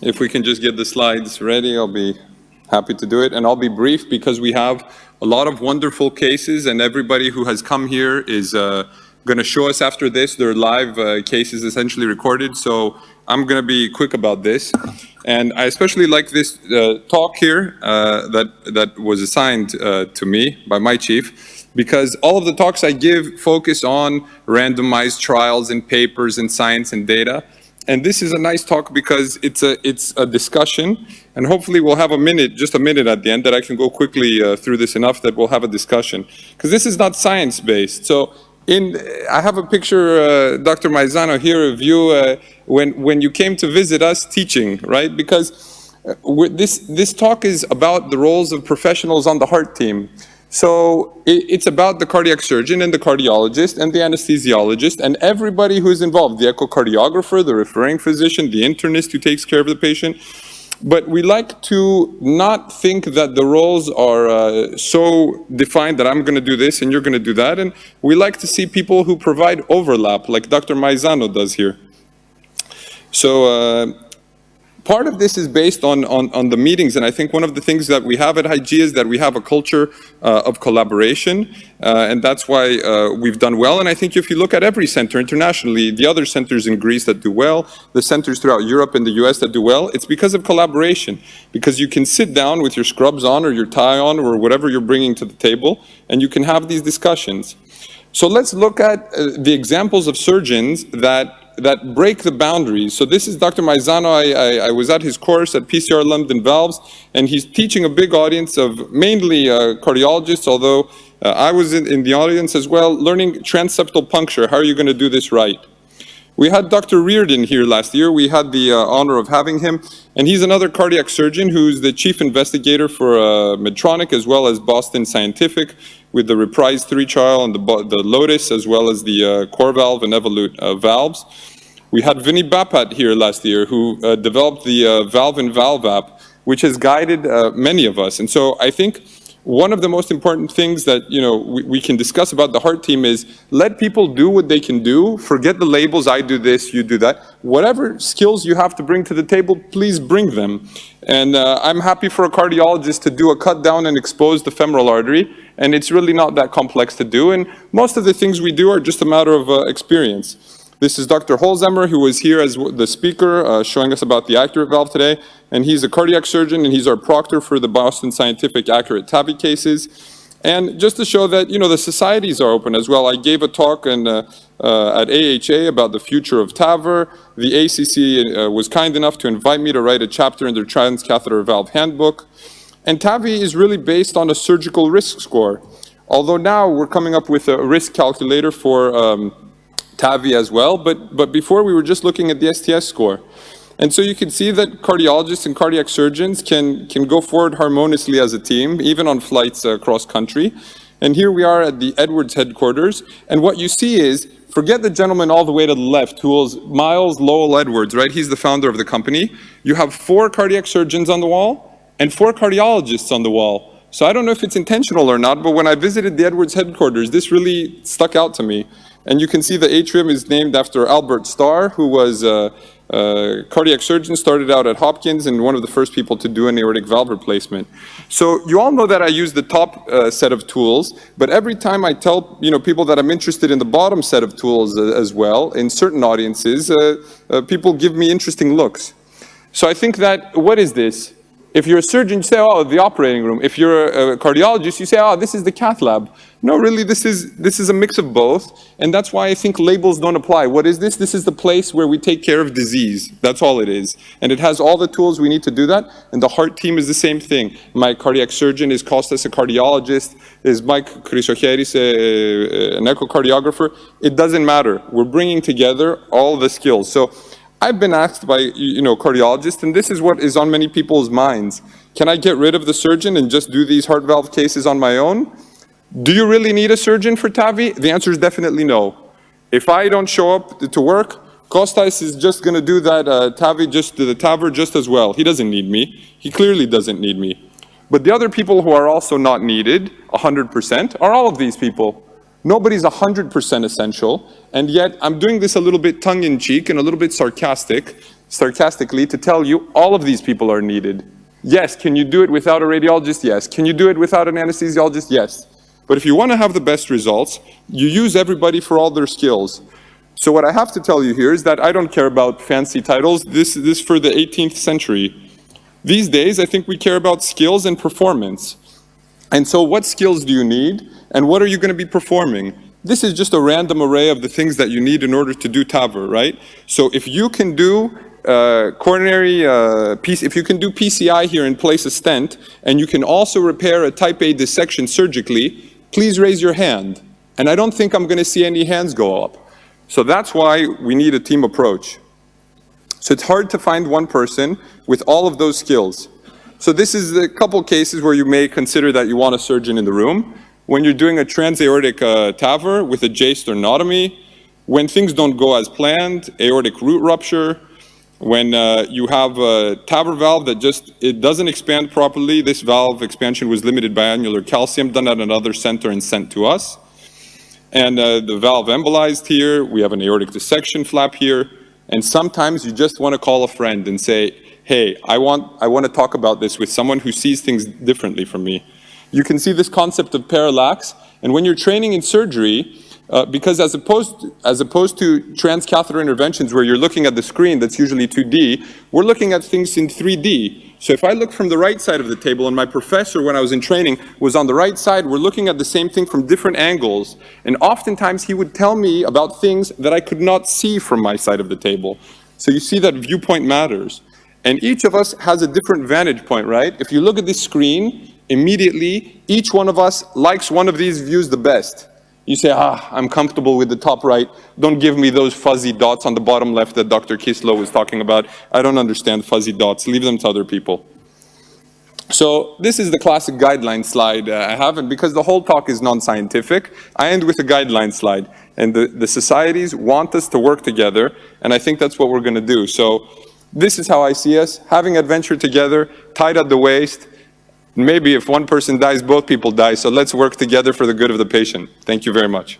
If we can just get the slides ready, I'll be happy to do it. And I'll be brief because we have a lot of wonderful cases, and everybody who has come here is going to show us after this their live cases essentially recorded. So I'm going to be quick about this. And I especially like this talk here that was assigned to me by my chief, because all of the talks I give focus on randomized trials and papers and science and data. And this is a nice talk because it's a discussion, and hopefully we'll have just a minute at the end that I can go quickly through this enough that we'll have a discussion. Because this is not science-based. So I have a picture, Dr. Maisano, here of you when you came to visit us teaching, right? Because this talk is about the roles of professionals on the heart team. So it's about the cardiac surgeon and the cardiologist and the anesthesiologist and everybody who's involved, the echocardiographer, the referring physician, the internist who takes care of the patient. But we like to not think that the roles are so defined that I'm going to do this and you're going to do that. And we like to see people who provide overlap, like Dr. Maisano does here. So part of this is based on the meetings, and I think one of the things that we have at IG is that we have a culture of collaboration, and that's why we've done well. And I think if you look at every center internationally, the other centers in Greece that do well, the centers throughout Europe and the US that do well, it's because of collaboration. Because you can sit down with your scrubs on or your tie on or whatever you're bringing to the table, and you can have these discussions. So let's look at the examples of surgeons that break the boundaries. So this is Dr. Maisano. I was at his course at PCR London Valves, and he's teaching a big audience of mainly cardiologists, although I was in the audience as well, learning transseptal puncture. How are you going to do this right? We had Dr. Reardon here last year. We had the honor of having him, and he's another cardiac surgeon who's the chief investigator for Medtronic as well as Boston Scientific with the Reprise 3 trial and the Lotus as well as the core valve and Evolute valves. We had Vinny Bapat here last year who developed the Valve in Valve app, which has guided many of us. And so I think one of the most important things that we can discuss about the heart team is let people do what they can do. Forget the labels, I do this, you do that. Whatever skills you have to bring to the table, please bring them. And I'm happy for a cardiologist to do a cut down and expose the femoral artery, and it's really not that complex to do. And most of the things we do are just a matter of experience. This is Dr. Holzheimer, who was here as the speaker, showing us about the accurate valve today. And he's a cardiac surgeon, and he's our proctor for the Boston Scientific accurate TAVR cases. And just to show that, the societies are open as well. I gave a talk at AHA about the future of TAVR. The ACC was kind enough to invite me to write a chapter in their Transcatheter Valve Handbook. And TAVI is really based on a surgical risk score. Although now we're coming up with a risk calculator for TAVI as well, but before we were just looking at the STS score. And so you can see that cardiologists and cardiac surgeons can go forward harmoniously as a team, even on flights across country. And here we are at the Edwards headquarters, and what you see is, forget the gentleman all the way to the left, who was Miles Lowell Edwards, right? He's the founder of the company. You have 4 cardiac surgeons on the wall and 4 cardiologists on the wall. So I don't know if it's intentional or not, but when I visited the Edwards headquarters, this really stuck out to me. And you can see the atrium is named after Albert Starr, who was a cardiac surgeon, started out at Hopkins, and one of the first people to do an aortic valve replacement. So you all know that I use the top set of tools, but every time I tell people that I'm interested in the bottom set of tools as well, in certain audiences, people give me interesting looks. So I think that, what is this? If you're a surgeon, you say, oh, the operating room. If you're a cardiologist, you say, oh, this is the cath lab. No, really, this is a mix of both, and that's why I think labels don't apply. What is this? This is the place where we take care of disease. That's all it is. And it has all the tools we need to do that, and the heart team is the same thing. My cardiac surgeon is Kostas, a cardiologist, is Mike Chrissoheris, an echocardiographer. It doesn't matter. We're bringing together all the skills. So I've been asked by cardiologists, and this is what is on many people's minds. Can I get rid of the surgeon and just do these heart valve cases on my own? Do you really need a surgeon for TAVI? The answer is definitely no. If I don't show up to work, Kostas is just going to do that TAVR just as well. He doesn't need me. He clearly doesn't need me. But the other people who are also not needed, 100%, are all of these people. Nobody's 100% essential, and yet I'm doing this a little bit tongue-in-cheek and a little bit sarcastic sarcastically, to tell you all of these people are needed. Yes, can you do it without a radiologist? Yes. Can you do it without an anesthesiologist? Yes. But if you want to have the best results, you use everybody for all their skills. So what I have to tell you here is that I don't care about fancy titles. This is for the 18th century. These days, I think we care about skills and performance. And so what skills do you need, and what are you going to be performing? This is just a random array of the things that you need in order to do TAVR, right? So if you can do if you can do PCI here and place a stent, and you can also repair a type A dissection surgically, please raise your hand. And I don't think I'm going to see any hands go up. So that's why we need a team approach. So it's hard to find one person with all of those skills. So this is a couple cases where you may consider that you want a surgeon in the room. When you're doing a transaortic TAVR with a J sternotomy, when things don't go as planned, aortic root rupture, when you have a TAVR valve that it doesn't expand properly. This valve expansion was limited by annular calcium, done at another center and sent to us. And the valve embolized here, we have an aortic dissection flap here, and sometimes you just want to call a friend and say, hey, I want to talk about this with someone who sees things differently from me. You can see this concept of parallax, and when you're training in surgery, because as opposed to transcatheter interventions where you're looking at the screen that's usually 2D, we're looking at things in 3D. So if I look from the right side of the table, and my professor when I was in training was on the right side, we're looking at the same thing from different angles. And oftentimes he would tell me about things that I could not see from my side of the table. So you see that viewpoint matters. And each of us has a different vantage point, right? If you look at this screen, immediately each one of us likes one of these views the best. You say, I'm comfortable with the top right. Don't give me those fuzzy dots on the bottom left that Dr. Kislow was talking about. I don't understand fuzzy dots. Leave them to other people. So this is the classic guideline slide I have, and because the whole talk is non-scientific, I end with a guideline slide. And the societies want us to work together, and I think that's what we're going to do. So this is how I see us, having adventure together, tied at the waist. Maybe if one person dies, both people die, so let's work together for the good of the patient. Thank you very much.